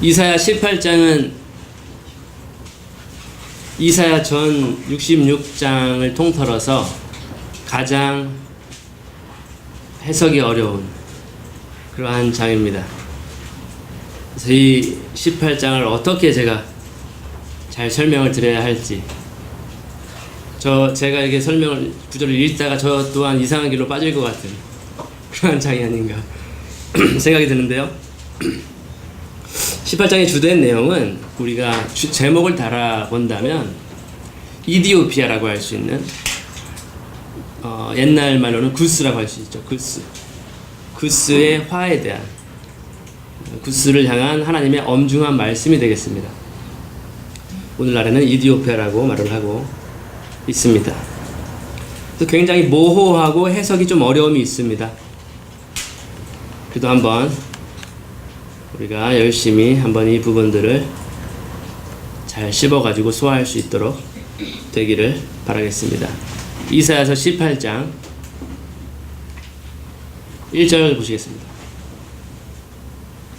이사야 18장은 이사야 전 66장을 통틀어서 가장 해석이 어려운 그러한 장입니다. 그래서 이 18장을 어떻게 제가 잘 설명을 드려야 할지, 제가 이렇게 설명을 구절을 읽다가 저 또한 이상한 길로 빠질 것 같은 그러한 장이 아닌가 생각이 드는데요. 18장의 주된 내용은 우리가 제목을 달아본다면 이디오피아라고 할 수 있는 옛날 말로는 구스라고 할 수 있죠. 구스의 화에 대한, 구스를 향한 하나님의 엄중한 말씀이 되겠습니다. 오늘날에는 이디오피아라고 말을 하고 있습니다. 또 굉장히 모호하고 해석이 좀 어려움이 있습니다. 그래도 한번 우리가 열심히 한번 이 부분들을 잘 씹어가지고 소화할 수 있도록 되기를 바라겠습니다. 이사야서 18장 1절 보시겠습니다.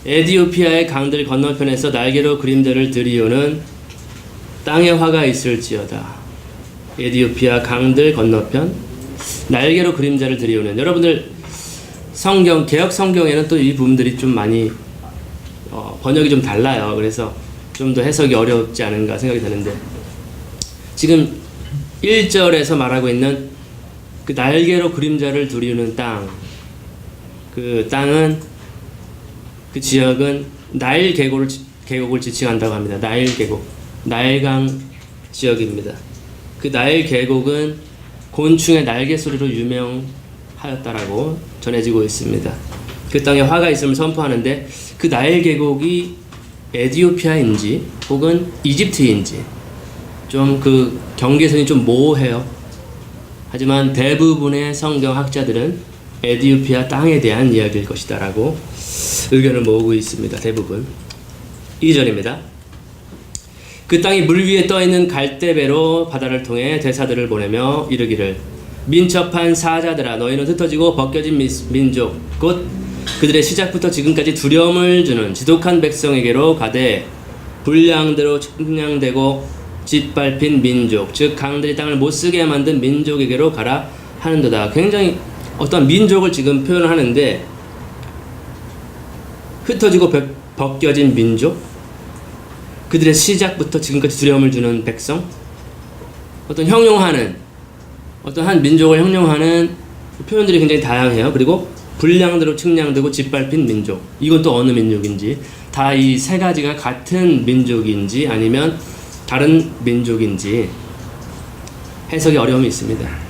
에디오피아의 강들 건너편에서 날개로 그림자를 들이우는 땅에 화가 있을지어다. 에디오피아 강들 건너편 날개로 그림자를 들이우는, 여러분들 성경, 개역 성경에는 또 이 부분들이 좀 많이 번역이 좀 달라요. 그래서 좀 더 해석이 어렵지 않은가 생각이 드는데, 지금 1절에서 말하고 있는 그 날개로 그림자를 들이우는 땅, 그 땅은, 그 지역은 나일 계곡을 지칭한다고 합니다. 나일 계곡, 나일강 지역입니다. 그 나일 계곡은 곤충의 날개 소리로 유명하였다라고 전해지고 있습니다. 그 땅에 화가 있음을 선포하는데, 그 나일 계곡이 에디오피아인지 혹은 이집트인지 좀 그 경계선이 좀 모호해요. 하지만 대부분의 성경학자들은 에디오피아 땅에 대한 이야기일 것이다 라고 의견을 모으고 있습니다. 대부분. 2절입니다. 그 땅이 물 위에 떠있는 갈대배로 바다를 통해 대사들을 보내며 이르기를, 민첩한 사자들아, 너희는 흩어지고 벗겨진 민족 곧 그들의 시작부터 지금까지 두려움을 주는 지독한 백성에게로 가되, 불량대로 측량되고 짓밟힌 민족, 즉 강들이 땅을 못쓰게 만든 민족에게로 가라 하는도다. 굉장히 어떤 민족을 지금 표현을 하는데, 흩어지고 벗겨진 민족, 그들의 시작부터 지금까지 두려움을 주는 백성, 어떤 형용하는, 어떤 한 민족을 형용하는 표현들이 굉장히 다양해요. 그리고 불량대로 측량되고 짓밟힌 민족, 이건 또 어느 민족인지, 다 이 세 가지가 같은 민족인지 아니면 다른 민족인지 해석이 어려움이 있습니다.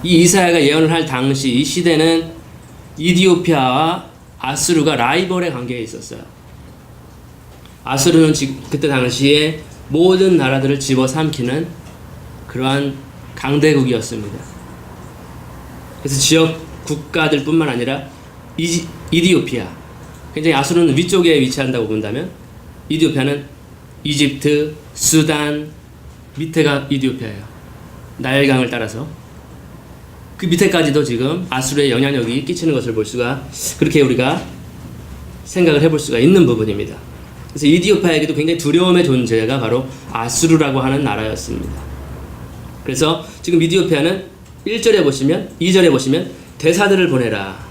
이 이사야가 예언을 할 당시 이 시대는 이디오피아와 아수르가 라이벌의 관계에 있었어요. 아수르는 그때 당시에 모든 나라들을 집어삼키는 그러한 강대국이었습니다. 그래서 지역 국가들 뿐만 아니라 이디오피아, 굉장히 아수르는 위쪽에 위치한다고 본다면 이디오피아는 이집트, 수단, 밑에가 이디오피아예요. 나일강을 따라서 그 밑에까지도 지금 아수르의 영향력이 끼치는 것을 볼 수가, 그렇게 우리가 생각을 해볼 수가 있는 부분입니다. 그래서 이디오피아에게도 굉장히 두려움의 존재가 바로 아수르라고 하는 나라였습니다. 그래서 지금 이디오피아는 1절에 보시면, 2절에 보시면 대사들을 보내라.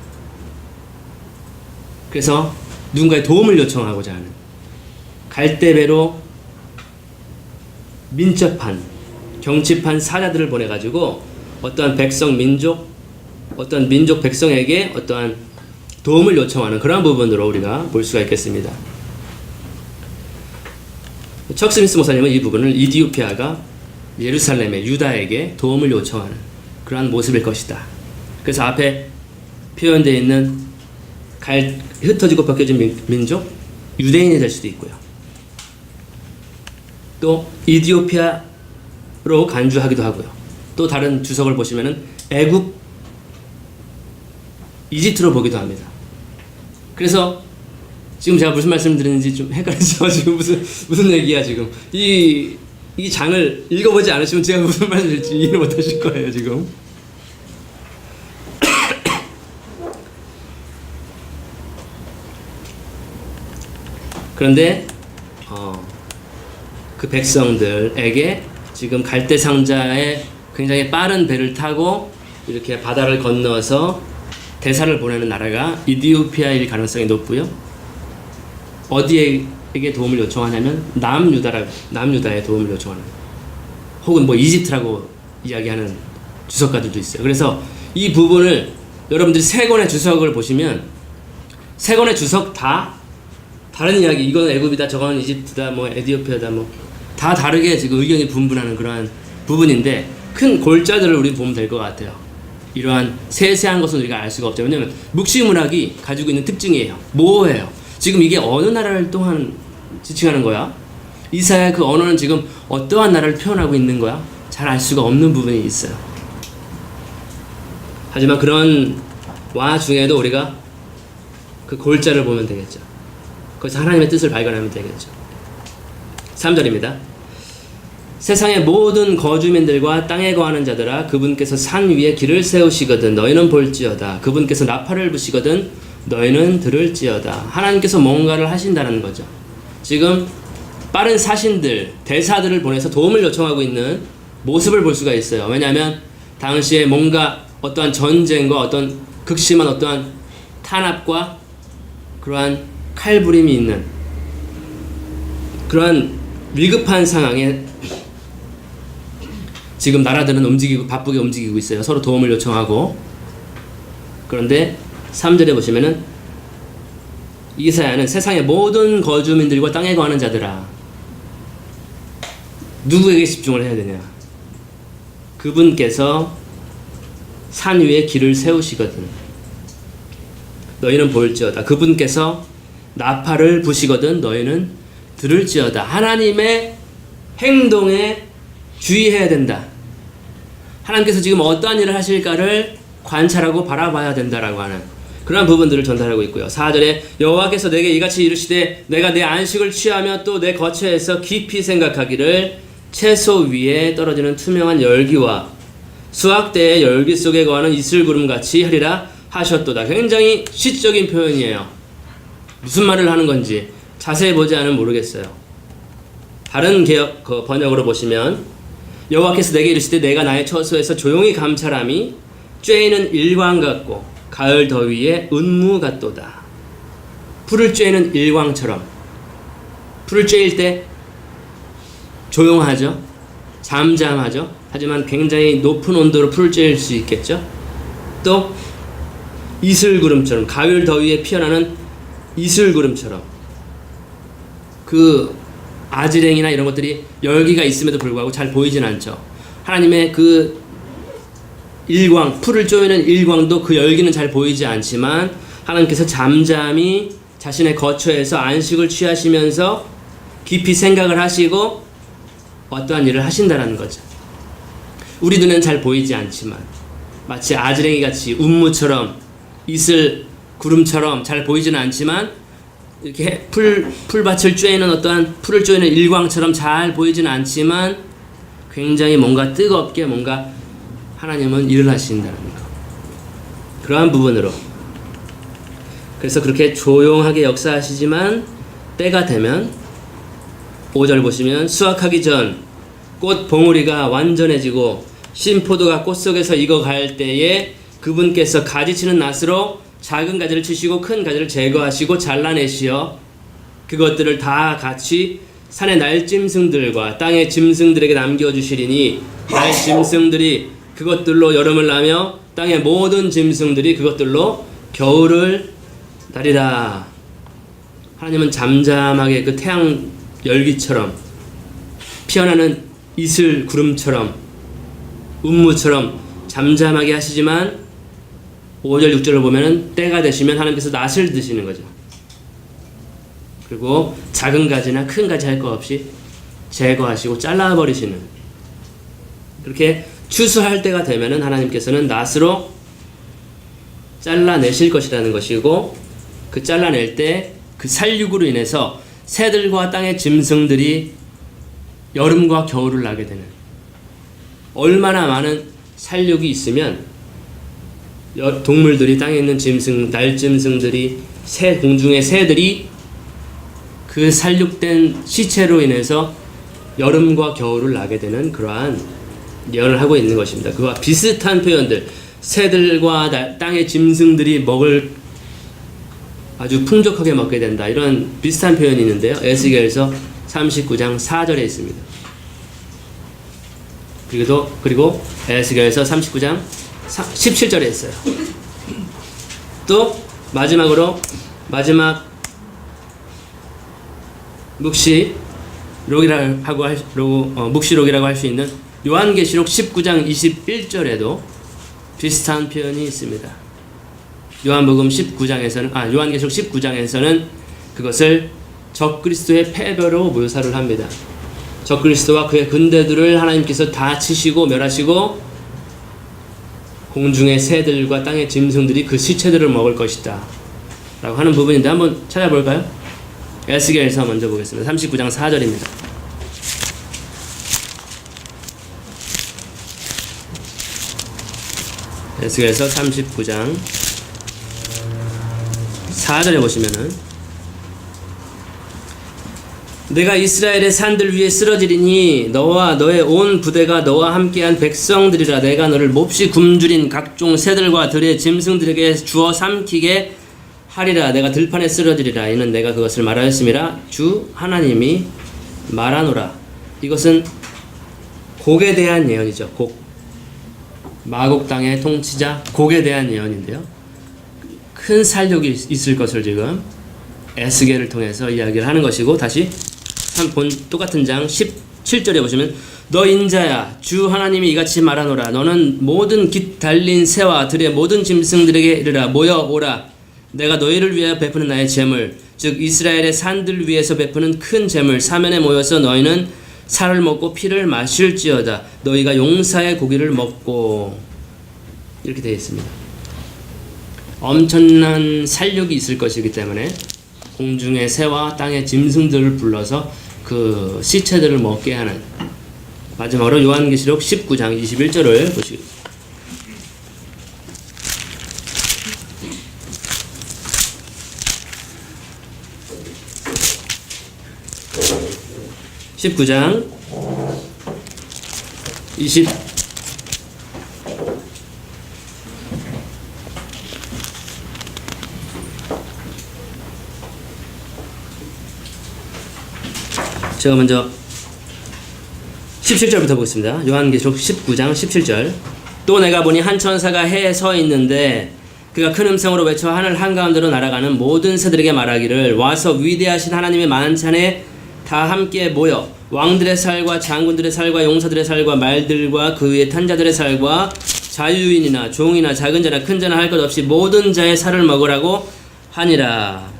그래서 누군가의 도움을 요청하고자 하는, 갈대배로 민첩한, 경칩한 사자들을 보내가지고 어떠한 백성, 어떤 민족 백성에게 어떠한 도움을 요청하는 그러한 부분으로 우리가 볼 수가 있겠습니다. 척 스미스 목사님은 이 부분을 이디오피아가 예루살렘의 유다에게 도움을 요청하는 그러한 모습일 것이다. 그래서 앞에 표현되어 있는 흩어지고 벗겨진 민족, 유대인이 될 수도 있고요. 또 이디오피아로 간주하기도 하고요. 또 다른 주석을 보시면은 애굽, 이집트로 보기도 합니다. 그래서 지금 제가 무슨 말씀 드리는지 좀 헷갈리죠? 지금 무슨 얘기야 지금? 이 장을 읽어보지 않으시면 제가 무슨 말을 할지 이해를 못하실 거예요 지금. 그런데 그 백성들에게 지금 갈대 상자에 굉장히 빠른 배를 타고 이렇게 바다를 건너서 대사를 보내는 나라가 이디오피아일 가능성이 높고요. 어디에게 도움을 요청하냐면 남유다에 도움을 요청하는, 혹은 뭐 이집트라고 이야기하는 주석가들도 있어요. 그래서 이 부분을 여러분들이 세 권의 주석을 보시면 세 권의 주석 다 다른 이야기, 이건 애굽이다, 저건 이집트다, 뭐 에디오피아다, 뭐 다 다르게 지금 의견이 분분하는 그러한 부분인데, 큰 골자들을 우리 보면 될 것 같아요. 이러한 세세한 것은 우리가 알 수가 없죠. 왜냐하면 묵시문학이 가지고 있는 특징이에요. 모호해요. 지금 이게 어느 나라를 또한 지칭하는 거야? 이사야의 그 언어는 지금 어떠한 나라를 표현하고 있는 거야? 잘 알 수가 없는 부분이 있어요. 하지만 그런 와중에도 우리가 그 골자를 보면 되겠죠. 거기서 하나님의 뜻을 발견하면 되겠죠. 3절입니다. 세상의 모든 거주민들과 땅에 거하는 자들아, 그분께서 산 위에 길을 세우시거든 너희는 볼지어다. 그분께서 나팔을 부시거든 너희는 들을지어다. 하나님께서 뭔가를 하신다는 거죠. 지금 빠른 사신들, 대사들을 보내서 도움을 요청하고 있는 모습을 볼 수가 있어요. 왜냐하면 당시에 뭔가 어떠한 전쟁과 어떤 극심한 어떠한 탄압과 그러한 칼부림이 있는 그러한 위급한 상황에 지금 나라들은 바쁘게 움직이고 있어요. 서로 도움을 요청하고. 그런데 3절에 보시면은 이사야는 세상의 모든 거주민들과 땅에 거하는 자들아, 누구에게 집중을 해야 되냐? 그분께서 산 위에 길을 세우시거든 너희는 볼지어다. 그분께서 나팔을 부시거든 너희는 들을지어다. 하나님의 행동에 주의해야 된다. 하나님께서 지금 어떠한 일을 하실까를 관찰하고 바라봐야 된다라고 하는 그러한 부분들을 전달하고 있고요. 4절에 여호와께서 내게 이같이 이르시되 내가 내 안식을 취하며 또 내 거처에서 깊이 생각하기를 채소 위에 떨어지는 투명한 열기와 수확대의 열기 속에 거하는 이슬구름같이 하리라 하셨도다. 굉장히 시적인 표현이에요. 무슨 말을 하는 건지 자세히 보지 않으면 모르겠어요. 다른 번역으로 보시면 여호와께서 내게 이르시되 내가 나의 처소에서 조용히 감찰함이 쬐이는 일광 같고 가을 더위에 은무 같도다. 풀을 쬐는 일광처럼, 풀을 쬐일 때 조용하죠, 잠잠하죠. 하지만 굉장히 높은 온도로 풀을 쬐일 수 있겠죠. 또 이슬구름처럼, 가을 더위에 피어나는 이슬구름처럼, 그 아지랭이나 이런 것들이 열기가 있음에도 불구하고 잘 보이진 않죠. 하나님의 그 일광, 풀을 쪼이는 일광도 그 열기는 잘 보이지 않지만 하나님께서 잠잠히 자신의 거처에서 안식을 취하시면서 깊이 생각을 하시고 어떠한 일을 하신다는 거죠. 우리 눈에는 잘 보이지 않지만 마치 아지랭이같이 운무처럼 이슬 구름처럼 잘 보이지는 않지만 이렇게 풀밭을 쬐는 어떠한 풀을 쬐는 일광처럼 잘 보이지는 않지만 굉장히 뭔가 뜨겁게 뭔가 하나님은 일을 하신다는 거. 그러한 부분으로, 그래서 그렇게 조용하게 역사하시지만 때가 되면 5절 보시면 수확하기 전 꽃 봉우리가 완전해지고 신포도가 꽃 속에서 익어갈 때에 그분께서 가지치는 낫으로 작은 가지를 치시고 큰 가지를 제거하시고 잘라내시어 그것들을 다 같이 산의 날짐승들과 땅의 짐승들에게 남겨주시리니 날짐승들이 그것들로 여름을 나며 땅의 모든 짐승들이 그것들로 겨울을 나리라. 하나님은 잠잠하게 그 태양 열기처럼 피어나는 이슬 구름처럼 운무처럼 잠잠하게 하시지만 5절 6절을 보면은 때가 되시면 하나님께서 낫을 드시는 거죠. 그리고 작은 가지나 큰 가지 할 것 없이 제거하시고 잘라버리시는, 그렇게 추수할 때가 되면은 하나님께서는 낫으로 잘라내실 것이라는 것이고, 그 잘라낼 때 그 살육으로 인해서 새들과 땅의 짐승들이 여름과 겨울을 나게 되는, 얼마나 많은 살육이 있으면 동물들이 땅에 있는 짐승, 날짐승들이 공중의 새들이 그 살육된 시체로 인해서 여름과 겨울을 나게 되는 그러한 예언을 하고 있는 것입니다. 그와 비슷한 표현들, 새들과 땅의 짐승들이 먹을 아주 풍족하게 먹게 된다. 이런 비슷한 표현이 있는데요. 에스겔서 39장 4절에 있습니다. 그리고 에스겔서 39장 17절에 있어요. 또 마지막 묵시록이라고 할 수 있는 요한계시록 19장 21절에도 비슷한 표현이 있습니다. 요한계시록 19장에서는 그것을 적그리스도의 패배로 묘사를 합니다. 적그리스도와 그의 군대들을 하나님께서 다 치시고 멸하시고 공중의 새들과 땅의 짐승들이 그 시체들을 먹을 것이다 라고 하는 부분인데 한번 찾아볼까요? 에스겔서 먼저 보겠습니다. 39장 4절입니다. 에스겔서 39장 4절에 보시면은 내가 이스라엘의 산들 위에 쓰러지리니 너와 너의 온 부대가 너와 함께한 백성들이라. 내가 너를 몹시 굶주린 각종 새들과 들의 짐승들에게 주어 삼키게 하리라. 내가 들판에 쓰러지리라. 이는 내가 그것을 말하였음이라. 주 하나님이 말하노라. 이것은 곡에 대한 예언이죠. 마곡 땅의 통치자 곡에 대한 예언인데요. 큰 살육이 있을 것을 지금 에스겔을 통해서 이야기를 하는 것이고, 다시 똑같은 장 17절에 보시면 너 인자야, 주 하나님이 이같이 말하노라. 너는 모든 깃 달린 새와 들의 모든 짐승들에게 이르라. 모여오라. 내가 너희를 위하여 베푸는 나의 제물, 즉 이스라엘의 산들 위에서 베푸는 큰 제물 사면에 모여서 너희는 살을 먹고 피를 마실지어다. 너희가 용사의 고기를 먹고. 이렇게 되어 있습니다. 엄청난 살육이 있을 것이기 때문에 공중의 새와 땅의 짐승들을 불러서 그 시체들을 먹게 하는. 마지막으로 요한계시록 19장 21절을 보시겠습니다. 19장 20 제가 먼저 17절부터 보겠습니다. 요한계시록 19장 17절. 또 내가 보니 한 천사가 해에 서 있는데 그가 큰 음성으로 외쳐 하늘 한가운데로 날아가는 모든 새들에게 말하기를 와서 위대하신 하나님의 만찬에 다 함께 모여 왕들의 살과 장군들의 살과 용사들의 살과 말들과 그 위에 탄 자들의 살과 자유인이나 종이나 작은 자나 큰 자나 할 것 없이 모든 자의 살을 먹으라고 하니라.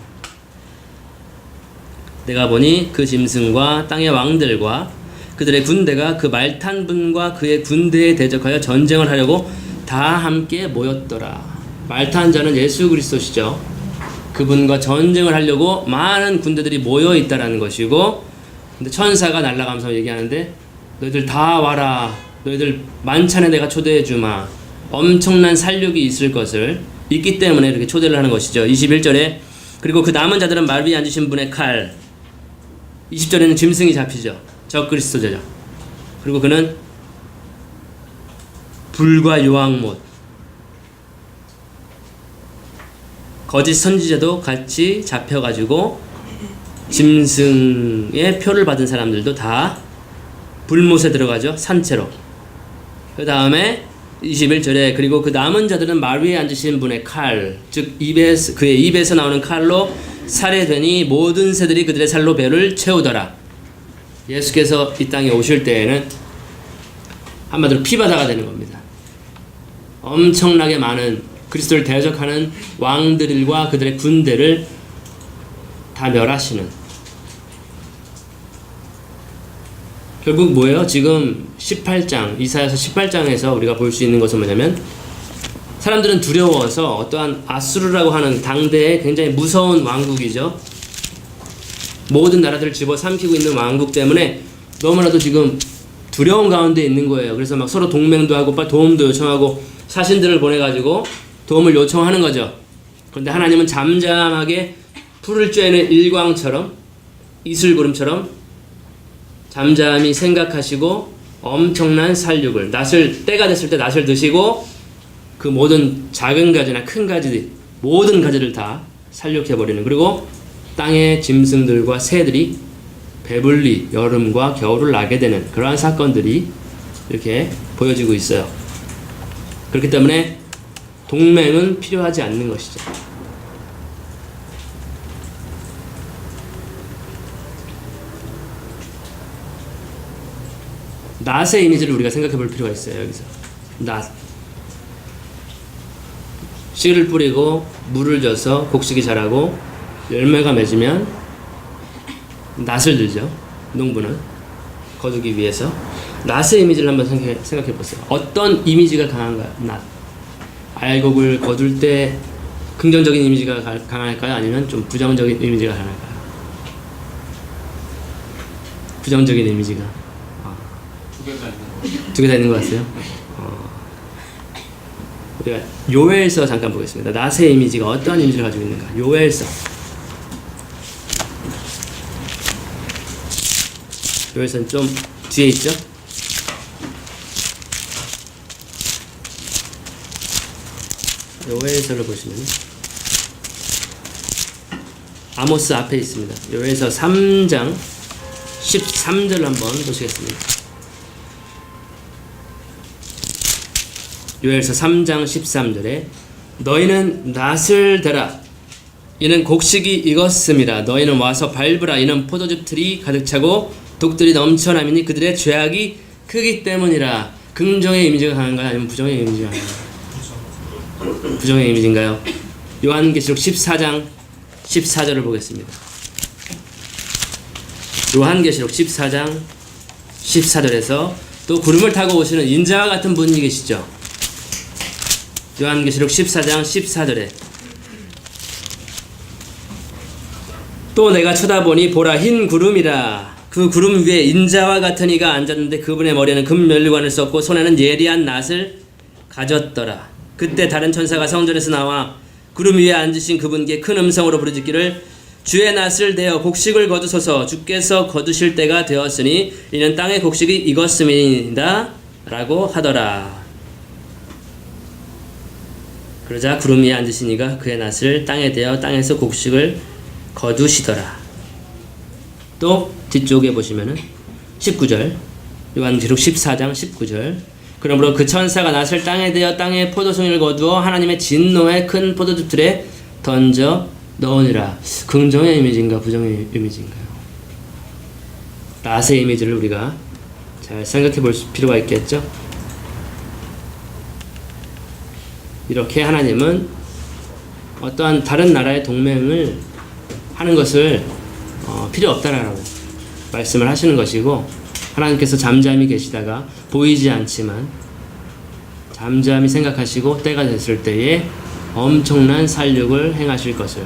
내가 보니 그 짐승과 땅의 왕들과 그들의 군대가 그 말탄 분과 그의 군대에 대적하여 전쟁을 하려고 다 함께 모였더라. 말탄 자는 예수 그리스도시죠. 그분과 전쟁을 하려고 많은 군대들이 모여 있다라는 것이고, 근데 천사가 날아가면서 얘기하는데 너희들 다 와라. 너희들 만찬에 내가 초대해 주마. 엄청난 살육이 있을 것을 있기 때문에 이렇게 초대를 하는 것이죠. 21절에 그리고 그 남은 자들은 말 위에 앉으신 분의 칼. 20절에는 짐승이 잡히죠. 적그리스도죠. 그리고 그는 불과 유황못, 거짓 선지자도 같이 잡혀가지고 짐승의 표를 받은 사람들도 다 불못에 들어가죠. 산채로. 그 다음에 21절에 그리고 그 남은 자들은 말 위에 앉으신 분의 칼, 즉 그의 입에서 나오는 칼로 살해되니 모든 새들이 그들의 살로 배를 채우더라. 예수께서 이 땅에 오실 때에는 한마디로 피바다가 되는 겁니다. 엄청나게 많은 그리스도를 대적하는 왕들과 그들의 군대를 다 멸하시는. 결국 뭐예요? 지금 18장, 이사야서 18장에서 우리가 볼 수 있는 것은 뭐냐면, 사람들은 두려워서 어떠한 아수르라고 하는 당대의 굉장히 무서운 왕국이죠. 모든 나라들을 집어삼키고 있는 왕국 때문에 너무나도 지금 두려운 가운데 있는 거예요. 그래서 막 서로 동맹도 하고 도움도 요청하고 사신들을 보내가지고 도움을 요청하는 거죠. 그런데 하나님은 잠잠하게 풀을 쬐는 일광처럼 이슬구름처럼 잠잠히 생각하시고 엄청난 살육을 낫을 때가 됐을 때 낫을 드시고 그 모든 작은 가지나 큰 가지들 모든 가지를 다 살육해 버리는 그리고 땅의 짐승들과 새들이 배불리 여름과 겨울을 나게 되는 그러한 사건들이 이렇게 보여지고 있어요. 그렇기 때문에 동맹은 필요하지 않는 것이죠. 낫의 이미지를 우리가 생각해 볼 필요가 있어요. 여기서 낫 씨를 뿌리고 물을 줘서 곡식이 자라고 열매가 맺으면 낫을 들죠. 농부는 거두기 위해서 낫의 이미지를 한번 생각해 보세요. 어떤 이미지가 강한가요? 낫 알곡을 거둘 때 긍정적인 이미지가 강할까요? 아니면 좀 부정적인 이미지가 강할까요? 부정적인 이미지가 두 개 다 있는 것 같아요. 우리가 요엘서 잠깐 보겠습니다. 낫의 이미지가 어떠한 이미지를 가지고 있는가? 요엘서 요엘서는 좀 뒤에 있죠? 요엘서를 보시면 아모스 앞에 있습니다. 요엘서 3장 13절 한번 보시겠습니다. 요엘서 3장 13절에 너희는 낫을 대라 이는 곡식이 익었음이라 너희는 와서 밟으라 이는 포도즙 틀이 가득 차고 독들이 넘쳐나미니 그들의 죄악이 크기 때문이라. 긍정의 이미지가 강한가요? 아니면 부정의 이미지가 강한가요? 부정의 이미지인가요? 요한계시록 14장 14절을 보겠습니다. 요한계시록 14장 14절에서 또 구름을 타고 오시는 인자와 같은 분이 계시죠. 요한계시록 14장 14절에 또 내가 쳐다보니 보라 흰 구름이라 그 구름 위에 인자와 같은 이가 앉았는데 그분의 머리에는 금면류관을 썼고 손에는 예리한 낫을 가졌더라. 그때 다른 천사가 성전에서 나와 구름 위에 앉으신 그분께 큰 음성으로 부르짖기를 주의 낫을 대어 곡식을 거두소서 주께서 거두실 때가 되었으니 이는 땅의 곡식이 익었음이니이다 라고 하더라. 그러자 구름 위에 앉으신 이가 그의 낫을 땅에 대어 땅에서 곡식을 거두시더라. 또 뒤쪽에 보시면은 19절 요한계시록 14장 19절 그러므로 그 천사가 낫을 땅에 대어 땅에 포도송이를 거두어 하나님의 진노의 큰 포도즙 틀에 던져 넣으니라. 긍정의 이미지인가 부정의 이미지인가요? 낫의 이미지를 우리가 잘 생각해 볼 필요가 있겠죠. 이렇게 하나님은 어떠한 다른 나라의 동맹을 하는 것을 필요 없다라고 말씀을 하시는 것이고 하나님께서 잠잠히 계시다가 보이지 않지만 잠잠히 생각하시고 때가 됐을 때에 엄청난 살육을 행하실 것을.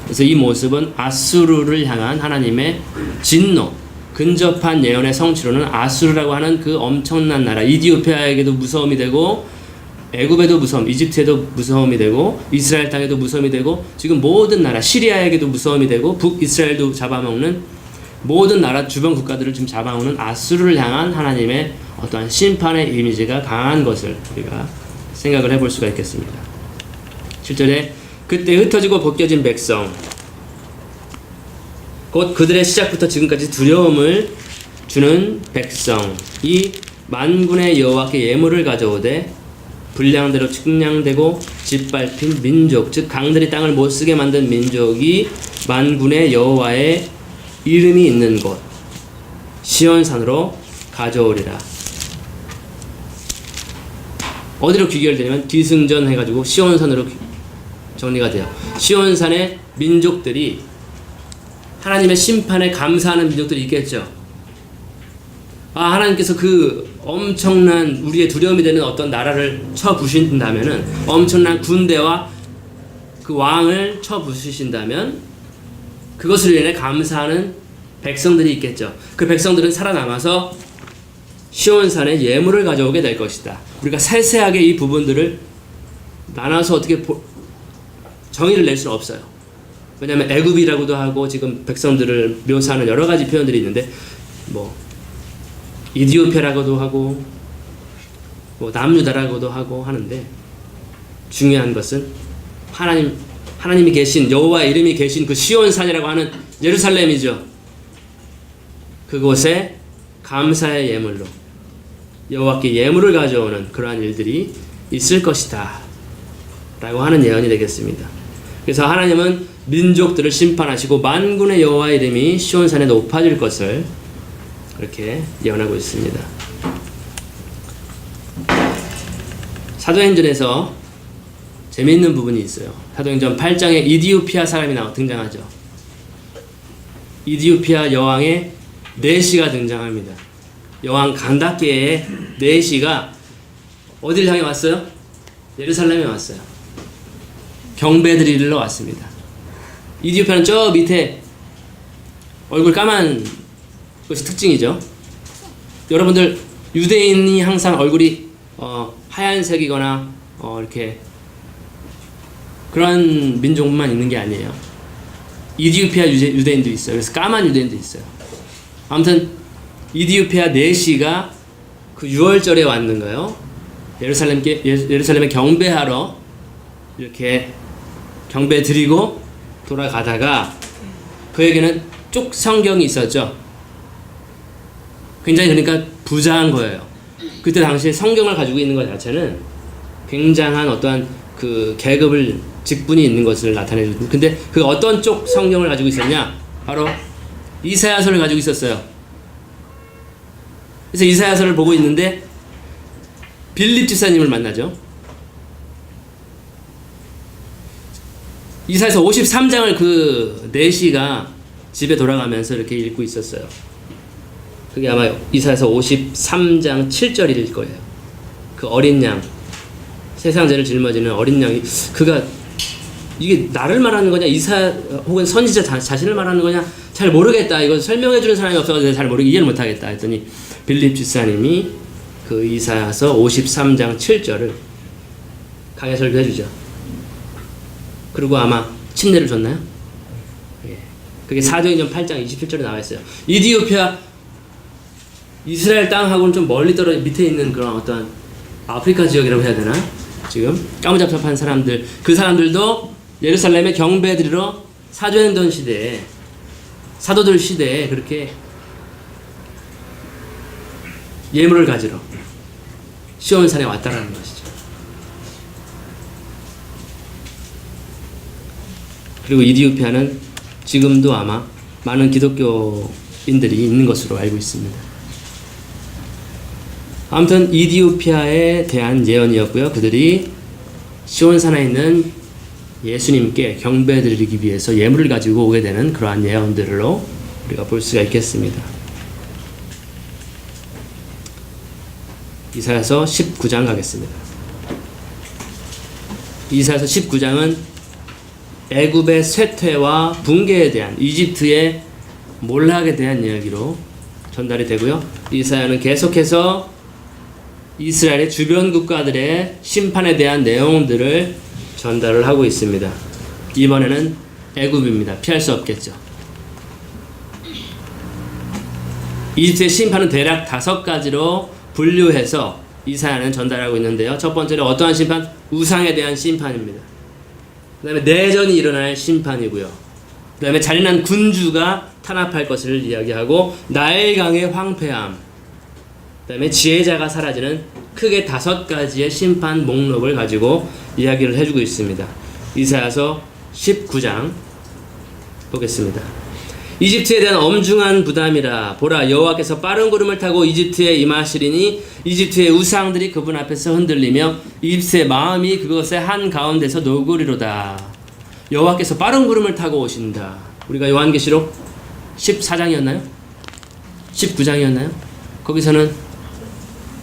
그래서 이 모습은 아수르를 향한 하나님의 진노, 근접한 예언의 성취로는 아수르라고 하는 그 엄청난 나라, 이디오피아에게도 무서움이 되고 애굽에도 무서움, 이집트에도 무서움이 되고 이스라엘 땅에도 무서움이 되고 지금 모든 나라, 시리아에게도 무서움이 되고 북이스라엘도 잡아먹는 모든 나라 주변 국가들을 지금 잡아먹는 아수르를 향한 하나님의 어떠한 심판의 이미지가 강한 것을 우리가 생각을 해볼 수가 있겠습니다. 7절에 그때 흩어지고 벗겨진 백성 곧 그들의 시작부터 지금까지 두려움을 주는 백성이 만군의 여호와께 예물을 가져오되 분량대로 측량되고 짓밟힌 민족 즉 강들이 땅을 못쓰게 만든 민족이 만군의 여호와의 이름이 있는 곳 시온산으로 가져오리라. 어디로 귀결되냐면 뒤승전 해가지고 시온산으로 정리가 돼요. 시온산의 민족들이 하나님의 심판에 감사하는 민족들이 있겠죠. 하나님께서 그 엄청난 우리의 두려움이 되는 어떤 나라를 쳐부신다면은 엄청난 군대와 그 왕을 쳐부수신다면 그것을 인해 감사하는 백성들이 있겠죠. 그 백성들은 살아남아서 시온산에 예물을 가져오게 될 것이다. 우리가 세세하게 이 부분들을 나눠서 어떻게 정의를 낼 수는 없어요. 왜냐하면 애굽이라고도 하고 지금 백성들을 묘사하는 여러 가지 표현들이 있는데 뭐 이디오피아라고도 하고 뭐 남유다라고도 하고 하는데 중요한 것은 하나님이 계신 여호와 이름이 계신 그 시온산이라고 하는 예루살렘이죠. 그곳에 감사의 예물로 여호와께 예물을 가져오는 그러한 일들이 있을 것이다 라고 하는 예언이 되겠습니다. 그래서 하나님은 민족들을 심판하시고 만군의 여호와 이름이 시온산에 높아질 것을 그렇게 예언하고 있습니다. 사도행전에서 재미있는 부분이 있어요. 사도행전 8장에 이디오피아 사람이 등장하죠. 이디오피아 여왕의 네시가 등장합니다. 여왕 간다케의 네시가 어딜 향해 왔어요? 예루살렘에 왔어요. 경배 드리러 왔습니다. 이디오피아는 저 밑에 얼굴 까만 것이 특징이죠. 여러분들 유대인이 항상 얼굴이 하얀색이거나 이렇게 그런 민족만 있는 게 아니에요. 이디오피아 유대인도 있어요. 그래서 까만 유대인도 있어요. 아무튼 이디오피아 네시가 그 6월절에 왔는가요? 예루살렘에 경배하러 이렇게 경배 드리고 돌아가다가 그에게는 쪽 성경이 있었죠. 굉장히 그러니까 부자한 거예요. 그때 당시에 성경을 가지고 있는 것 자체는 굉장한 어떠한 그 계급을 직분이 있는 것을 나타내주고, 근데 그 어떤 쪽 성경을 가지고 있었냐? 바로 이사야서를 가지고 있었어요. 그래서 이사야서를 보고 있는데 빌립 집사님을 만나죠. 이사야서 53장을 그 네시가 집에 돌아가면서 이렇게 읽고 있었어요. 그게 아마 이사야서 53장 7절일 거예요. 그 어린 양, 세상 죄를 짊어지는 어린 양이, 그가 이게 나를 말하는 거냐 혹은 선지자 자신을 말하는 거냐 잘 모르겠다. 이거 설명해주는 사람이 없어서 잘 이해를 못하겠다 했더니 빌립 집사님이 그 이사야서 53장 7절을 강해 설교해주죠. 그리고 아마 침례를 줬나요? 예. 그게 사도행전 8장 27절에 나와 있어요. 이디오피아 이스라엘 땅하고는 좀 멀리 밑에 있는 그런 어떤 아프리카 지역이라고 해야 되나? 지금 까무잡잡한 사람들, 그 사람들도 예루살렘에 경배 드리러 사도행전 시대에, 사도들 시대에 그렇게 예물을 가지러 시온산에 왔다라는 것이죠. 그리고 이디오피아는 지금도 아마 많은 기독교인들이 있는 것으로 알고 있습니다. 아무튼 이디오피아에 대한 예언이었고요. 그들이 시온산에 있는 예수님께 경배드리기 위해서 예물을 가지고 오게 되는 그러한 예언들로 우리가 볼 수가 있겠습니다. 이사야서 19장 가겠습니다. 이사야서 19장은 애굽의 쇠퇴와 붕괴에 대한, 이집트의 몰락에 대한 이야기로 전달이 되고요. 이사야는 계속해서 이스라엘의 주변 국가들의 심판에 대한 내용들을 전달을 하고 있습니다. 이번에는 애굽입니다. 피할 수 없겠죠. 이집트의 심판은 대략 5가지로 분류해서 이사야는 전달하고 있는데요. 첫 번째는 어떠한 심판? 우상에 대한 심판입니다. 그 다음에 내전이 일어날 심판이고요. 그 다음에 잔인한 군주가 탄압할 것을 이야기하고, 나일강의 황폐함, 그 다음에 지혜자가 사라지는 크게 5가지의 심판 목록을 가지고 이야기를 해주고 있습니다. 이사야서 19장 보겠습니다. 이집트에 대한 엄중한 부담이라, 보라 여호와께서 빠른 구름을 타고 이집트에 임하시리니 이집트의 우상들이 그분 앞에서 흔들리며 이집트의 마음이 그것의 한가운데서 녹으리로다. 여호와께서 빠른 구름을 타고 오신다. 우리가 요한계시록 14장이었나요? 19장이었나요? 거기서는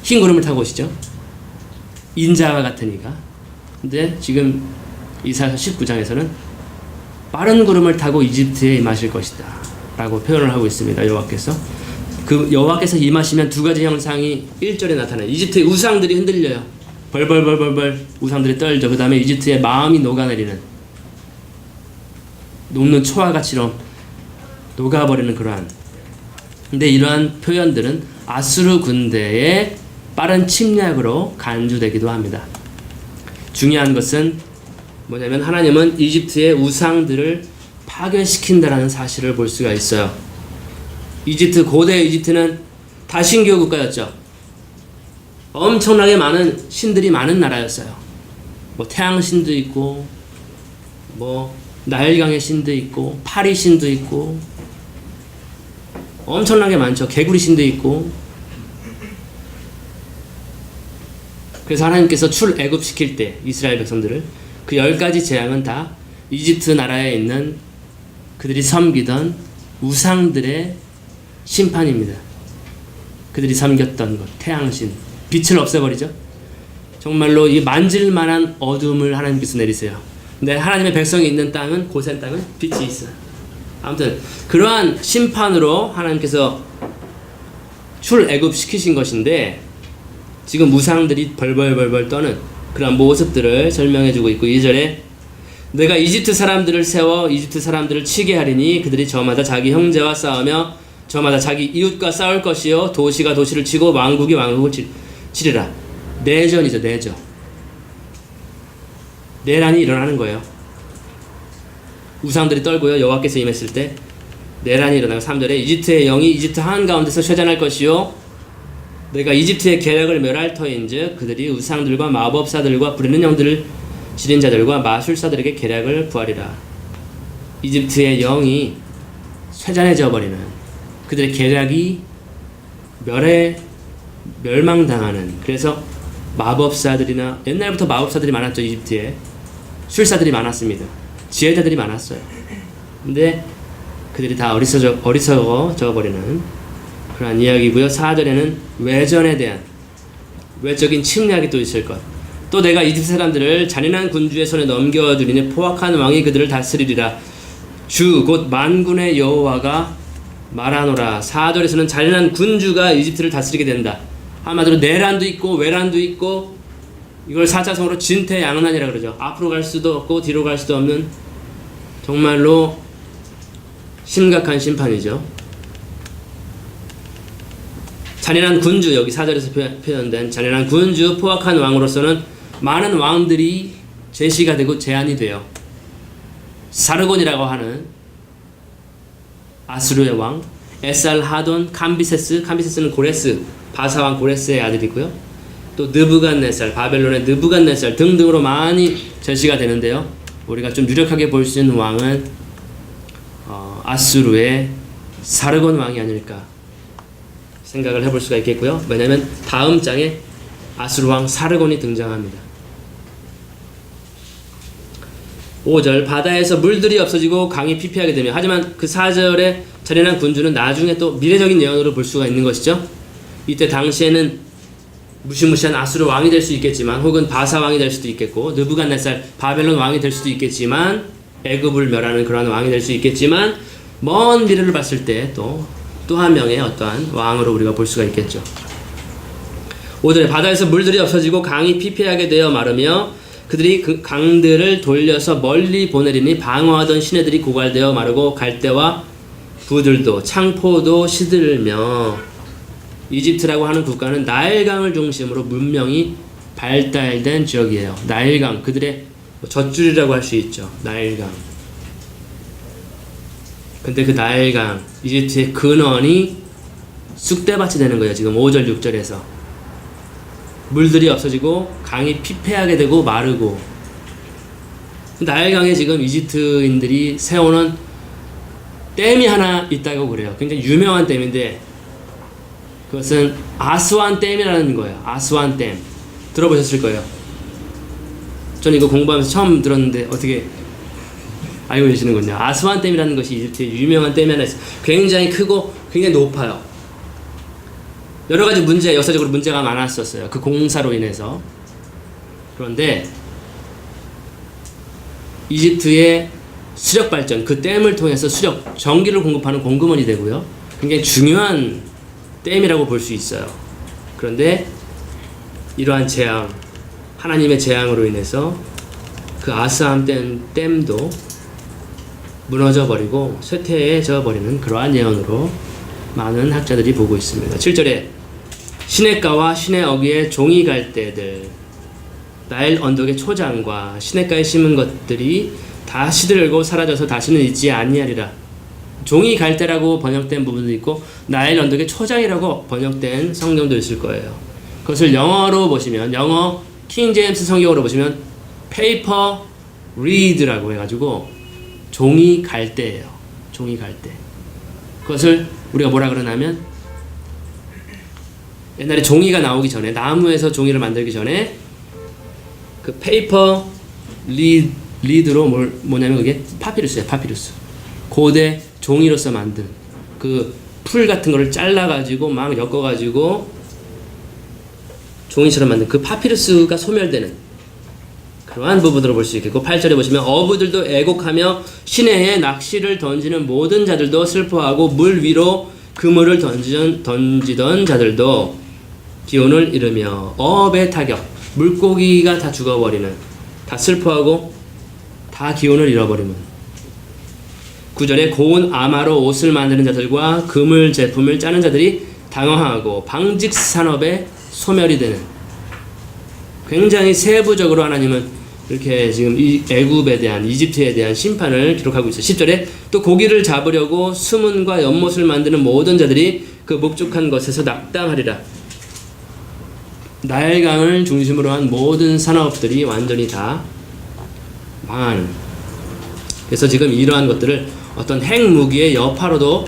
흰 구름을 타고 오시죠. 인자와 같으니까. 근데 지금 이사야서 19장에서는 빠른 구름을 타고 이집트에 임하실 것이다 라고 표현을 하고 있습니다. 여호와께서. 그 여호와께서 임하시면 2가지 형상이 1절에 나타나요. 이집트의 우상들이 흔들려요. 벌벌벌벌벌 우상들이 떨죠. 그 다음에 이집트의 마음이 녹아내리는, 녹는 초화같이럼 녹아버리는 그러한. 근데 이러한 표현들은 아수르 군대의 빠른 침략으로 간주되기도 합니다. 중요한 것은 뭐냐면 하나님은 이집트의 우상들을 파괴시킨다라는 사실을 볼 수가 있어요. 고대 이집트는 다신교 국가였죠. 엄청나게 많은 신들이 많은 나라였어요. 뭐 태양신도 있고, 뭐 나일강의 신도 있고, 파리 신도 있고, 엄청나게 많죠. 개구리 신도 있고. 그래서 하나님께서 출애굽시킬 때 이스라엘 백성들을 그 10가지 재앙은 다 이집트 나라에 있는 그들이 섬기던 우상들의 심판입니다. 그들이 섬겼던 것, 태양신, 빛을 없애버리죠. 정말로 이 만질만한 어둠을 하나님께서 내리세요. 근데 하나님의 백성이 있는 땅은, 고센 땅은 빛이 있어요. 아무튼 그러한 심판으로 하나님께서 출애굽시키신 것인데, 지금 우상들이 벌벌벌벌 떠는 그런 모습들을 설명해주고 있고, 2절에 내가 이집트 사람들을 세워 이집트 사람들을 치게 하리니 그들이 저마다 자기 형제와 싸우며 저마다 자기 이웃과 싸울 것이요 도시가 도시를 치고 왕국이 왕국을 치리라. 내전이죠. 내전. 내란이 일어나는 거예요. 우상들이 떨고요, 여호와께서 임했을 때 내란이 일어나고, 3절에 이집트의 영이 이집트 한가운데서 쇠잔할 것이요 내가 이집트의 계략을 멸할 터인즉 그들이 우상들과 마법사들과 부리는 영들을 지닌 자들과 마술사들에게 계략을 부하리라. 이집트의 영이 쇠잔해져 버리는, 그들의 계략이 멸망당하는. 그래서 마법사들이나, 옛날부터 마법사들이 많았죠. 이집트에 술사들이 많았습니다. 지혜자들이 많았어요. 근데 그들이 다 어리석어져 버리는 그러한 이야기고요. 4절에는 외전에 대한 외적인 침략이 또 있을 것. 또 내가 이집트 사람들을 잔인한 군주의 손에 넘겨주리니 포악한 왕이 그들을 다스리리라. 주 곧 만군의 여호와가 말하노라. 4절에서는 잔인한 군주가 이집트를 다스리게 된다. 한마디로 내란도 있고 외란도 있고, 이걸 4자성어로 진퇴양난이라 그러죠. 앞으로 갈 수도 없고 뒤로 갈 수도 없는 정말로 심각한 심판이죠. 잔인한 군주, 여기 4절에서 표현된 잔인한 군주, 포악한 왕으로서는 많은 왕들이 제시가 되고 제한이 돼요. 사르곤이라고 하는 아수르의 왕, 에살하돈, 캄비세스는 고레스, 바사왕 고레스의 아들이고요. 또 느부갓네살, 바벨론의 느부갓네살 등등으로 많이 제시가 되는데요. 우리가 좀 유력하게 볼 수 있는 왕은 아수르의 사르곤 왕이 아닐까 생각을 해볼 수가 있겠고요. 왜냐하면 다음 장에 아수르 왕 사르곤이 등장합니다. 5절 바다에서 물들이 없어지고 강이 피폐하게 되며, 하지만 그 4절의 잔인한 군주는 나중에 또 미래적인 예언으로 볼 수가 있는 것이죠. 이때 당시에는 무시무시한 아수르 왕이 될 수 있겠지만, 혹은 바사 왕이 될 수도 있겠고, 느부갓네살 바벨론 왕이 될 수도 있겠지만, 애굽을 멸하는 그러한 왕이 될 수 있겠지만, 먼 미래를 봤을 때 또 한 명의 어떠한 왕으로 우리가 볼 수가 있겠죠. 5절에 바다에서 물들이 없어지고 강이 피폐하게 되어 마르며 그들이 그 강들을 돌려서 멀리 보내리니 방어하던 시내들이 고갈되어 마르고 갈대와 부들도 창포도 시들며. 이집트라고 하는 국가는 나일강을 중심으로 문명이 발달된 지역이에요. 나일강, 그들의 젖줄이라고 할 수 있죠. 나일강. 근데 그 나일강, 이집트의 근원이 쑥대밭이 되는 거예요. 지금 5절 6절에서 물들이 없어지고 강이 피폐하게 되고 마르고. 나일강에 지금 이집트인들이 세우는 댐이 하나 있다고 그래요. 굉장히 유명한 댐인데 그것은 아스완 댐이라는 거예요. 아스완 댐 들어보셨을 거예요. 저는 이거 공부하면서 처음 들었는데 어떻게 알고 계시는군요. 아스완 댐이라는 것이 이집트의 유명한 댐이 하나 있어요. 굉장히 크고 굉장히 높아요. 여러 가지 역사적으로 문제가 많았었어요. 그 공사로 인해서. 그런데 이집트의 수력 발전, 그 댐을 통해서 전기를 공급하는 공급원이 되고요. 굉장히 중요한 댐이라고 볼 수 있어요. 그런데 이러한 재앙, 하나님의 재앙으로 인해서 그 아스완 댐도 무너져 버리고 쇠퇴해져 버리는 그러한 예언으로 많은 학자들이 보고 있습니다. 7절에 시냇가와 시내어귀의 종이 갈대들, 나일 언덕의 초장과 시냇가에 심은 것들이 다 시들고 사라져서 다시는 있지 아니하리라. 종이 갈대라고 번역된 부분도 있고 나일 언덕의 초장이라고 번역된 성경도 있을 거예요. 그것을 영어로 보시면, 영어 킹 제임스 성경으로 보시면 paper reed라고 해가지고 종이 갈대예요. 종이 갈대. 그것을 우리가 뭐라 그러냐면, 옛날에 종이가 나오기 전에, 나무에서 종이를 만들기 전에 그 페이퍼 리드로 뭐냐면 그게 파피루스예요. 파피루스. 고대 종이로서 만든 그 풀 같은 거를 잘라가지고 막 엮어가지고 종이처럼 만든 그 파피루스가 소멸되는 그러한 부분으로 볼 수 있겠고, 8절에 보시면 어부들도 애곡하며 시내에 낚시를 던지는 모든 자들도 슬퍼하고 물 위로 그물을 던지던 자들도 기온을 잃으며 어업의 타격, 물고기가 다 죽어버리는, 다 슬퍼하고 다 기온을 잃어버리는. 9절에 고운 아마로 옷을 만드는 자들과 그물 제품을 짜는 자들이 당황하고 방직 산업에 소멸이 되는, 굉장히 세부적으로 하나님은 이렇게 지금 이 애굽에 대한, 이집트에 대한 심판을 기록하고 있어요. 10절에 또 고기를 잡으려고 수문과 연못을 만드는 모든 자들이 그 목축한 것에서 낙당하리라. 나일강을 중심으로 한 모든 산업들이 완전히 다 망하는. 그래서 지금 이러한 것들을 어떤 핵무기의 여파로도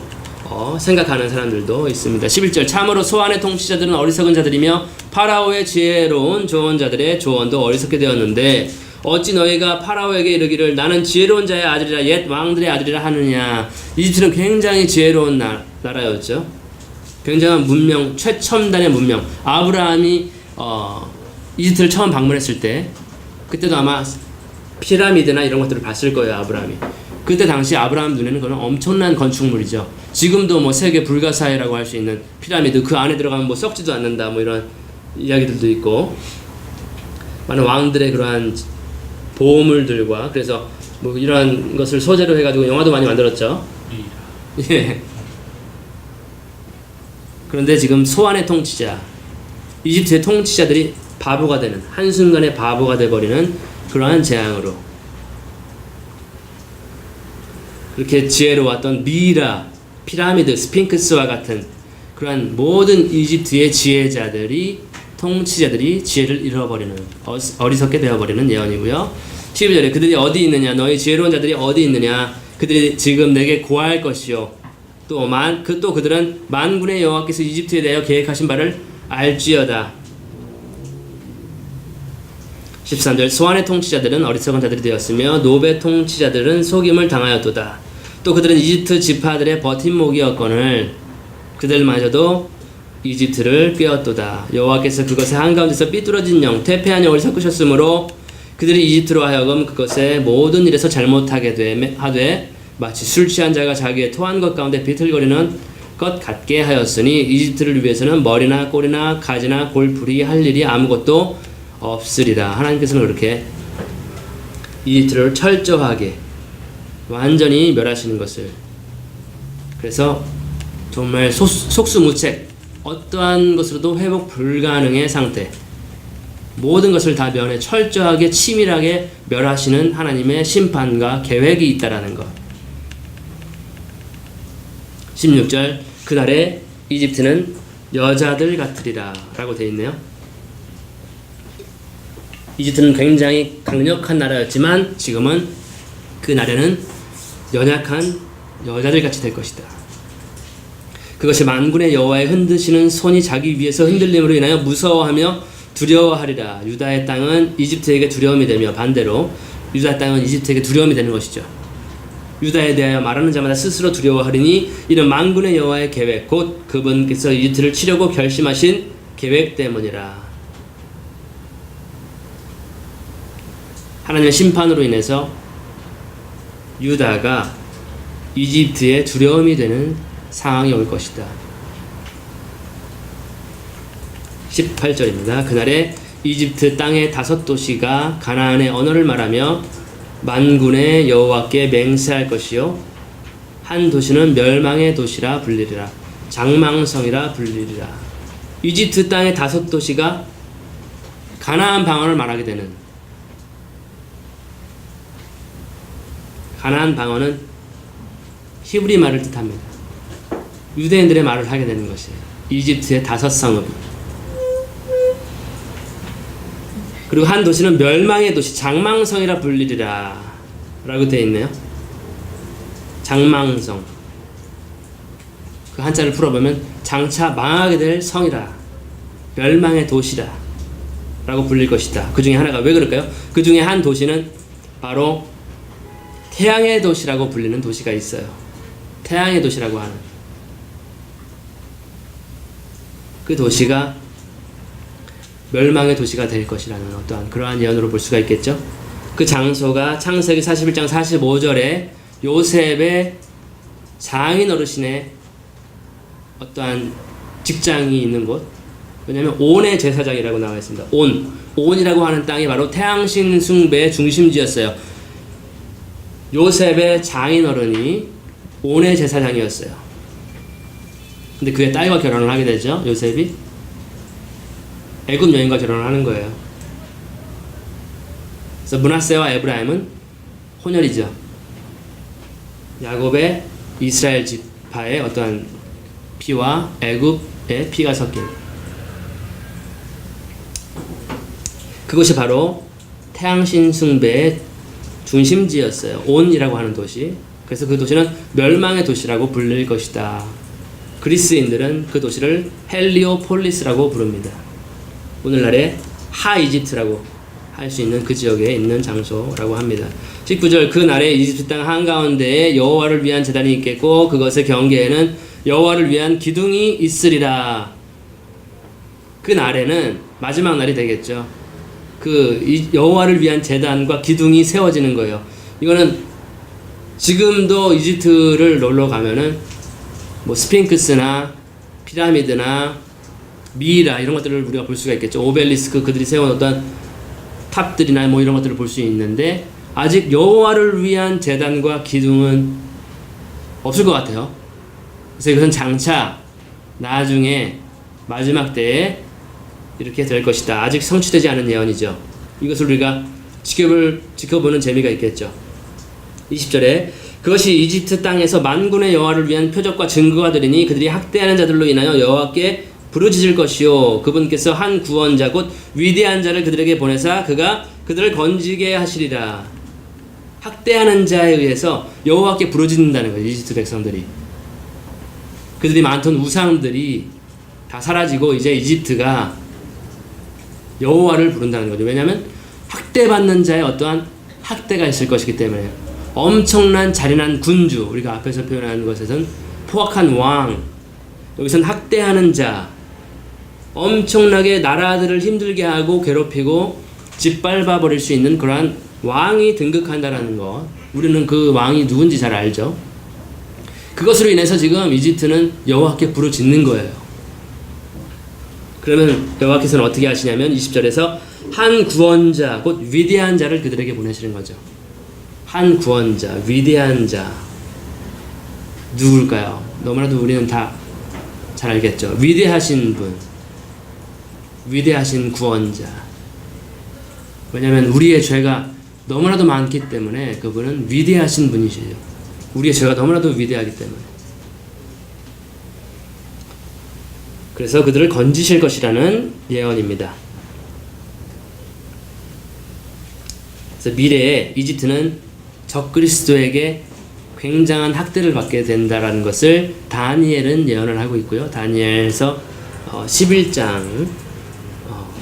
생각하는 사람들도 있습니다. 11절 참으로 소안의 통치자들은 어리석은 자들이며 파라오의 지혜로운 조언자들의 조언도 어리석게 되었는데 어찌 너희가 파라오에게 이르기를 나는 지혜로운 자의 아들이라 옛 왕들의 아들이라 하느냐. 이집트는 굉장히 지혜로운 나라였죠. 굉장한 문명, 최첨단의 문명. 아브라함이 이집트를 처음 방문했을 때, 그때도 아마 피라미드나 이런 것들을 봤을 거예요. 아브라함이. 그때 당시 아브라함 눈에는 그건 엄청난 건축물이죠. 지금도 뭐 세계 불가사의라고 할 수 있는 피라미드, 그 안에 들어가면 뭐 썩지도 않는다, 뭐 이런 이야기들도 있고, 많은 왕들의 그러한 보물들과, 그래서 뭐 이런 것을 소재로 해가지고 영화도 많이 만들었죠. 예. 그런데 지금 소안의 통치자, 이집트의 통치자들이 바보가 되는, 한순간에 바보가 돼버리는 그러한 재앙으로, 그렇게 지혜로웠던 미라, 피라미드, 스핑크스와 같은 그러한 모든 이집트의 지혜자들이, 통치자들이 지혜를 잃어버리는, 어리석게 되어버리는 예언이고요. 12절에 그들이 어디 있느냐, 너희 지혜로운 자들이 어디 있느냐, 그들이 지금 내게 고할 것이요 또 그들은 만군의 여호와께서 이집트에 대하여 계획하신 바를 알지어다. 13절 소안의 통치자들은 어리석은 자들이 되었으며 노베 통치자들은 속임을 당하였도다. 또 그들은 이집트 지파들의 버팀목이었거늘 그들마저도 이집트를 꿰었도다. 여호와께서 그것의 한가운데서 삐뚤어진 영, 퇴폐한 영을 섞으셨으므로 그들이 이집트로 하여금 그것의 모든 일에서 잘못하게 하되 마치 술 취한 자가 자기의 토한 것 가운데 비틀거리는 것 같게 하였으니 이집트를 위해서는 머리나 꼬리나 가지나 골풀이 할 일이 아무것도 없으리라. 하나님께서는 그렇게 이집트를 철저하게 완전히 멸하시는 것을, 그래서 정말 속수무책, 어떠한 것으로도 회복 불가능의 상태, 모든 것을 다 면해 철저하게 치밀하게 멸하시는 하나님의 심판과 계획이 있다라는 것. 16절 그날에 이집트는 여자들 같으리라 라고 되어 있네요. 이집트는 굉장히 강력한 나라였지만 지금은 그 나라는 연약한 여자들 같이 될 것이다. 그것이 만군의 여호와의 흔드시는 손이 자기 위에서 흔들림으로 인하여 무서워하며 두려워하리라. 유다의 땅은 이집트에게 두려움이 되며 반대로 유다 땅은 이집트에게 두려움이 되는 것이죠. 유다에 대하여 말하는 자마다 스스로 두려워하리니 이는 만군의 여호와의 계획, 곧 그분께서 이집트를 치려고 결심하신 계획 때문이라. 하나님의 심판으로 인해서 유다가 이집트의 두려움이 되는 상황이 올 것이다. 18절입니다. 그날에 이집트 땅의 5 도시가 가나안의 언어를 말하며 만군의 여호와께 맹세할 것이요 한 도시는 멸망의 도시라 불리리라. 장망성이라 불리리라. 이집트 땅의 5도시가 가나안 방언을 말하게 되는, 가나안 방언은 히브리 말을 뜻합니다. 유대인들의 말을 하게 되는 것이에요. 이집트의 5성읍. 그리고 한 도시는 멸망의 도시, 장망성이라 불리리라 라고 되어 있네요. 장망성. 그 한자를 풀어보면 장차 망하게 될 성이라, 멸망의 도시라 라고 불릴 것이다. 그 중에 하나가 왜 그럴까요? 그 중에 한 도시는 바로 태양의 도시라고 불리는 도시가 있어요. 태양의 도시라고 하는 그 도시가 멸망의 도시가 될 것이라는 어떠한 그러한 예언으로 볼 수가 있겠죠. 그 장소가 창세기 41장 45절에 요셉의 장인 어르신의 어떠한 직장이 있는 곳, 왜냐하면 온의 제사장이라고 나와 있습니다. 온이라고 하는 땅이 바로 태양신 숭배의 중심지였어요. 요셉의 장인 어른이 온의 제사장이었어요. 근데 그의 딸과 결혼을 하게 되죠. 요셉이 애굽 여인과 결혼을 하는 거예요. 그래서 므낫세와 에브라임은 혼혈이죠. 야곱의 이스라엘 지파의 어떠한 피와 애굽의 피가 섞인 그것이 바로 태양신 숭배의 중심지였어요. 온이라고 하는 도시. 그래서 그 도시는 멸망의 도시라고 불릴 것이다. 그리스인들은 그 도시를 헬리오폴리스라고 부릅니다. 오늘날의 하이집트라고 할 수 있는 그 지역에 있는 장소라고 합니다. 19절, 그 날에 이집트 땅 한가운데에 여호와를 위한 제단이 있겠고 그것의 경계에는 여호와를 위한 기둥이 있으리라. 그 날에는 마지막 날이 되겠죠. 그 여호와를 위한 제단과 기둥이 세워지는 거예요. 이거는 지금도 이집트를 놀러 가면은 뭐 스핑크스나 피라미드나 미이라 이런 것들을 우리가 볼 수가 있겠죠. 오벨리스크, 그들이 세운 어떤 탑들이나 뭐 이런 것들을 볼 수 있는데 아직 여호와를 위한 제단과 기둥은 없을 것 같아요. 그래서 이것은 장차 나중에 마지막 때에 이렇게 될 것이다. 아직 성취되지 않은 예언이죠. 이것을 우리가 지켜보는 재미가 있겠죠. 20절에 그것이 이집트 땅에서 만군의 여호와를 위한 표적과 증거가 되리니 그들이 학대하는 자들로 인하여 여호와께 부르짖을 것이요 그분께서 한 구원자 곧 위대한 자를 그들에게 보내사 그가 그들을 건지게 하시리라. 학대하는 자에 의해서 여호와께 부르짖는다는 거예요. 이집트 백성들이. 그들이 많던 우상들이 다 사라지고 이제 이집트가 여호와를 부른다는 거죠. 왜냐하면 학대받는 자의 어떠한 학대가 있을 것이기 때문에. 엄청난 잔인한 군주, 우리가 앞에서 표현한 것에서는 포악한 왕, 여기서는 학대하는 자, 엄청나게 나라들을 힘들게 하고 괴롭히고 짓밟아 버릴 수 있는 그러한 왕이 등극한다라는 것. 우리는 그 왕이 누군지 잘 알죠. 그것으로 인해서 지금 이집트는 여호와께 부르짖는 거예요. 그러면 여호와께서는 어떻게 하시냐면 20절에서 한 구원자 곧 위대한 자를 그들에게 보내시는 거죠. 한 구원자, 위대한 자 누굴까요? 너무나도 우리는 다 잘 알겠죠. 위대하신 분, 위대하신 구원자. 왜냐하면 우리의 죄가 너무나도 많기 때문에 그분은 위대하신 분이시죠. 우리의 죄가 너무나도 위대하기 때문에. 그래서 그들을 건지실 것이라는 예언입니다. 그래서 미래에 이집트는 적그리스도에게 굉장한 학대를 받게 된다라는 것을 다니엘은 예언을 하고 있고요. 다니엘서 11장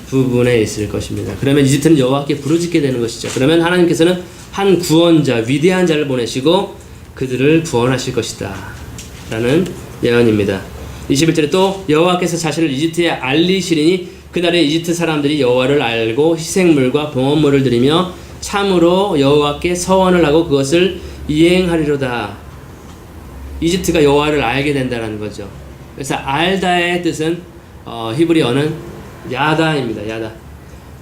부분에 있을 것입니다. 그러면 이집트는 여호와께 부르짖게 되는 것이죠. 그러면 하나님께서는 한 구원자, 위대한 자를 보내시고 그들을 구원하실 것이다 라는 예언입니다. 21절에 또 여호와께서 자신을 이집트에 알리시리니 그날에 이집트 사람들이 여호와를 알고 희생물과 봉헌물을 드리며 참으로 여호와께 서원을 하고 그것을 이행하리로다. 이집트가 여호와를 알게 된다는 거죠. 그래서 알다의 뜻은 히브리어는 야다입니다. 야다.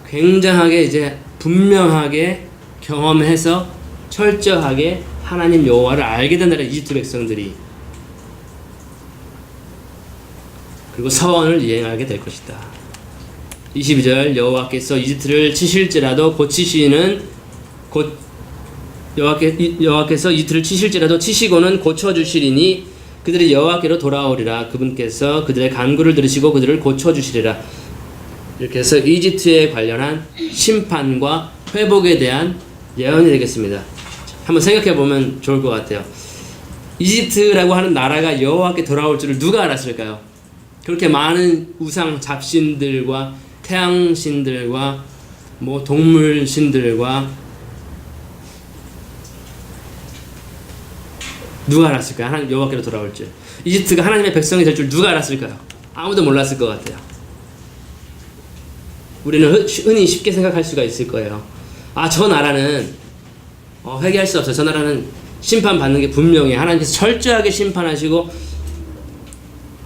굉장하게 이제 분명하게 경험해서 철저하게 하나님 여호와를 알게 된다는 이집트 백성들이. 그리고 서원을 이행하게 될 것이다. 22절 여호와께서 이집트를 치실지라도 여호와께서 이집트를 치실지라도 치시고는 고쳐주시리니 그들이 여호와께로 돌아오리라. 그분께서 그들의 간구를 들으시고 그들을 고쳐주시리라. 이렇게 해서 이집트에 관련한 심판과 회복에 대한 예언이 되겠습니다. 한번 생각해 보면 좋을 것 같아요. 이집트라고 하는 나라가 여호와께 돌아올 줄을 누가 알았을까요? 그렇게 많은 우상 잡신들과 태양신들과 뭐 동물신들과 누가 알았을까요? 하나님 여호와께로 돌아올 줄. 이집트가 하나님의 백성이 될 줄 누가 알았을까요? 아무도 몰랐을 것 같아요. 우리는 흔히 쉽게 생각할 수가 있을 거예요. 아, 저 나라는 회개할 수 없어. 저 나라는 심판받는 게 분명해. 하나님께서 철저하게 심판하시고,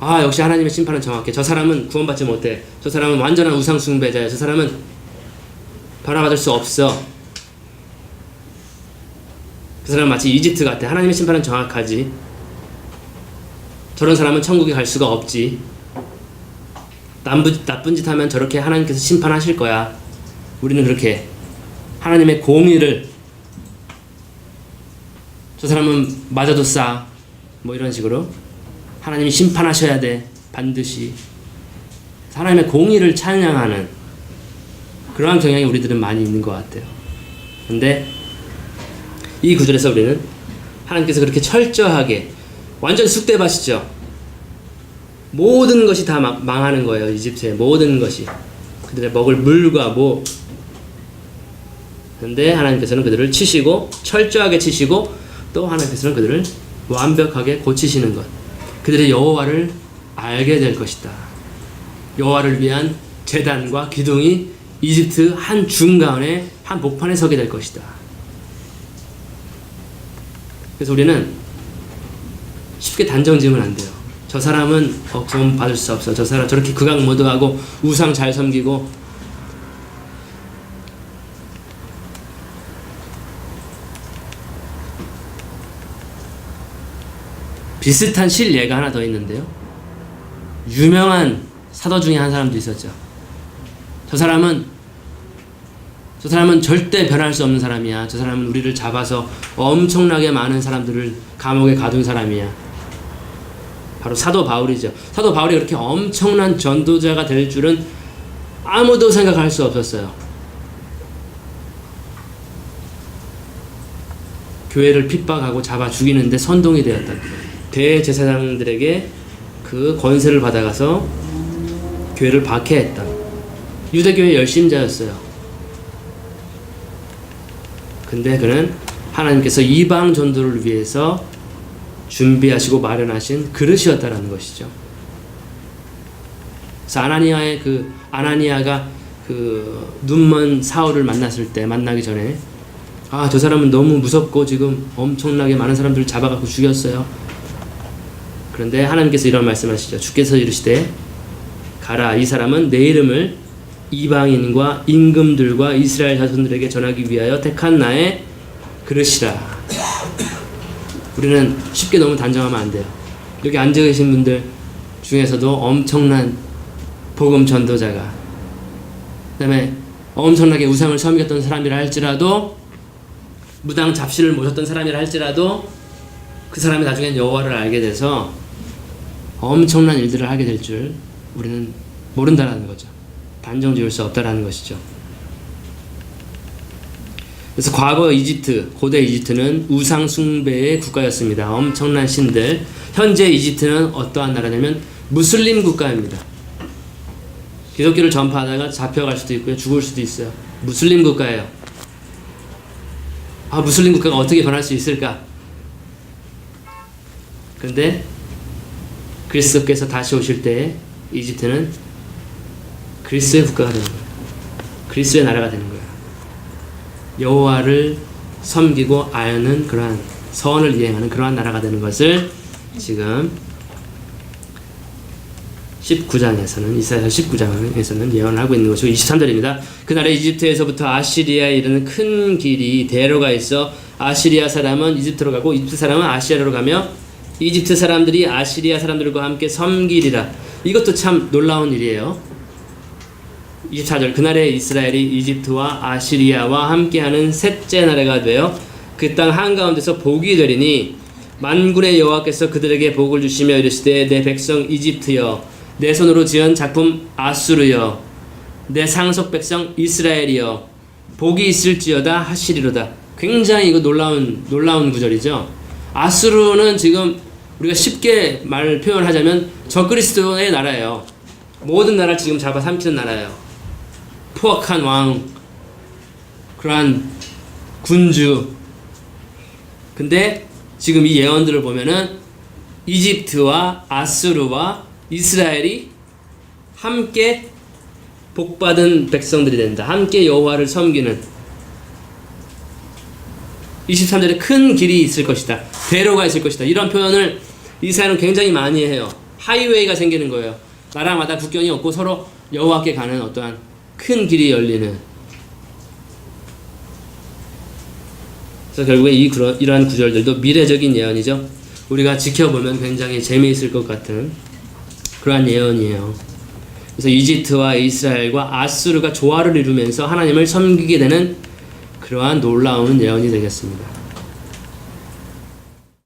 아, 역시 하나님의 심판은 정확해. 저 사람은 구원받지 못해. 저 사람은 완전한 우상 숭배자야. 저 사람은 변화받을 수 없어. 그 사람은 마치 이집트 같아. 하나님의 심판은 정확하지. 저런 사람은 천국에 갈 수가 없지. 나쁜 짓 하면 저렇게 하나님께서 심판하실 거야. 우리는 그렇게 하나님의 공의를, 저 사람은 맞아도 싸, 뭐 이런 식으로 하나님이 심판하셔야 돼, 반드시. 하나님의 공의를 찬양하는 그러한 경향이 우리들은 많이 있는 것 같아요. 근데 이 구절에서 우리는 하나님께서 그렇게 철저하게, 완전 쑥대밭이죠. 모든 것이 다 망하는 거예요. 이집트의 모든 것이, 그들의 먹을 물과 뭐. 근데 하나님께서는 그들을 치시고, 철저하게 치시고, 또 하나님께서는 그들을 완벽하게 고치시는 것. 그들의 여호와를 알게 될 것이다. 여호와를 위한 제단과 기둥이 이집트 한 중간에, 한 목판에 서게 될 것이다. 그래서 우리는 쉽게 단정 지으면 안 돼요. 저 사람은 구원 받을 수 없어. 저 사람 저렇게 극악무도하고 우상 잘 섬기고. 비슷한 실예가 하나 더 있는데요. 유명한 사도 중에 한 사람도 있었죠. 저 사람은 절대 변할 수 없는 사람이야. 저 사람은 우리를 잡아서 엄청나게 많은 사람들을 감옥에 가둔 사람이야. 바로 사도 바울이죠. 사도 바울이 그렇게 엄청난 전도자가 될 줄은 아무도 생각할 수 없었어요. 교회를 핍박하고 잡아 죽이는데 선동이 되었던, 대제사장들에게 그 권세를 받아가서 교회를 박해했던 유대교의 열심자였어요. 근데 그는 하나님께서 이방 전도를 위해서 준비하시고 마련하신 그릇이었다라는 것이죠. 그래서 아나니아가 그 눈먼 사울을 만나기 전에, 아, 저 사람은 너무 무섭고 지금 엄청나게 많은 사람들을 잡아갖고 죽였어요. 그런데 하나님께서 이런 말씀하시죠. 주께서 이르시되, 가라, 이 사람은 내 이름을 이방인과 임금들과 이스라엘 자손들에게 전하기 위하여 택한 나의 그릇이라. 우리는 쉽게 너무 단정하면 안 돼요. 여기 앉아 계신 분들 중에서도 엄청난 복음 전도자가, 그 다음에 엄청나게 우상을 섬겼던 사람이라 할지라도, 무당 잡신을 모셨던 사람이라 할지라도, 그 사람이 나중엔 여호와를 알게 돼서 엄청난 일들을 하게 될 줄 우리는 모른다라는 거죠. 단정 지을 수 없다라는 것이죠. 그래서 과거 이집트, 고대 이집트는 우상 숭배의 국가였습니다. 엄청난 신들. 현재 이집트는 어떠한 나라냐면 무슬림 국가입니다. 기독교를 전파하다가 잡혀갈 수도 있고요, 죽을 수도 있어요. 무슬림 국가예요. 아, 무슬림 국가가 어떻게 변할 수 있을까? 그런데 그리스도께서 다시 오실 때에 이집트는 그리스도의 국가가 되는 거예요. 그리스도의 나라가 되는 거예요. 여호와를 섬기고 아는 그러한 서원을 이행하는 그러한 나라가 되는 것을 지금 19장에서는, 이사야 19장에서는 예언을 하고 있는 것이고, 23절입니다. 그날에 이집트에서부터 아시리아에 이르는 큰 길이 대로가 있어 아시리아 사람은 이집트로 가고 이집트 사람은 아시아로 가며 이집트 사람들이 아시리아 사람들과 함께 섬기리라. 이것도 참 놀라운 일이에요. 24절 그날에 이스라엘이 이집트와 아시리아와 함께하는 셋째 나라가 되어 그 땅 한가운데서 복이 되리니 만군의 여호와께서 그들에게 복을 주시며 이르시되 내 백성 이집트여 내 손으로 지은 작품 아수르여 내 상속 백성 이스라엘이여 복이 있을지어다 하시리로다. 굉장히 이거 놀라운 구절이죠. 아수르는 지금 우리가 쉽게 말 표현하자면 적그리스도의 나라예요. 모든 나라를 지금 잡아삼키는 나라예요. 포악한 왕, 그러한 군주. 근데 지금 이 예언들을 보면은 이집트와 아수르와 이스라엘이 함께 복받은 백성들이 된다. 함께 여호와를 섬기는. 23절에 큰 길이 있을 것이다. 대로가 있을 것이다. 이런 표현을 이스라엘은 굉장히 많이 해요. 하이웨이가 생기는 거예요. 나라마다 국경이 없고 서로 여호와께 가는 어떠한 큰 길이 열리는. 그래서 결국에 이러한 구절들도 미래적인 예언이죠. 우리가 지켜보면 굉장히 재미있을 것 같은 그러한 예언이에요. 그래서 이집트와 이스라엘과 아수르가 조화를 이루면서 하나님을 섬기게 되는 그러한 놀라운 예언이 되겠습니다.